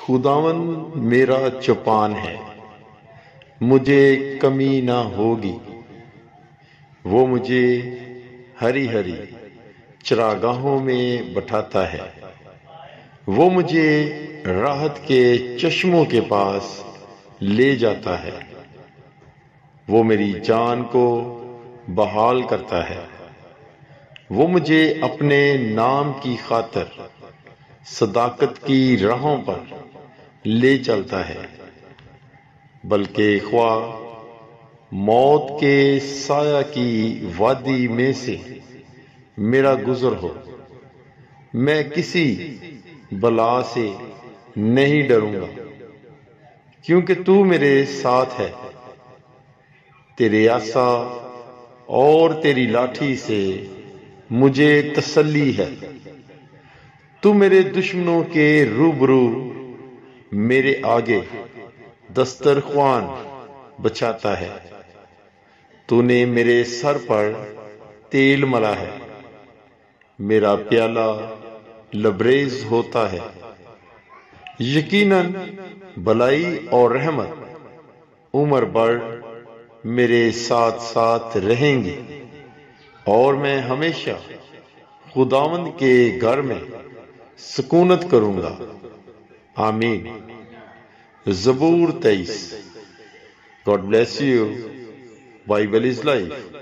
خداوند میرا چوپان ہے، مجھے کمی نہ ہوگی۔ وہ مجھے ہری ہری چراگاہوں میں بٹھاتا ہے، وہ مجھے راحت کے چشموں کے پاس لے جاتا ہے، وہ میری جان کو بحال کرتا ہے، وہ مجھے اپنے نام کی خاطر صداقت کی راہوں پر لے چلتا ہے، بلکہ خواہ موت کے سایہ کی وادی میں سے میرا گزر ہو، میں کسی بلا سے نہیں ڈروں گا، کیونکہ تو میرے ساتھ ہے۔ تیرے عصا اور تیری لاٹھی سے مجھے تسلی ہے۔ تو میرے دشمنوں کے روبرو میرے آگے دسترخوان بچھاتا ہے۔ تو نے میرے سر پر تیل ملا ہے، میرا پیالہ لبریز ہوتا ہے۔ یقیناً بھلائی اور رحمت عمر بھر میرے ساتھ ساتھ رہیں گی، اور میں ہمیشہ خداوند کے گھر میں سکونت کروں گا۔ آمین۔ زبور 23۔ God bless you. Bible is life.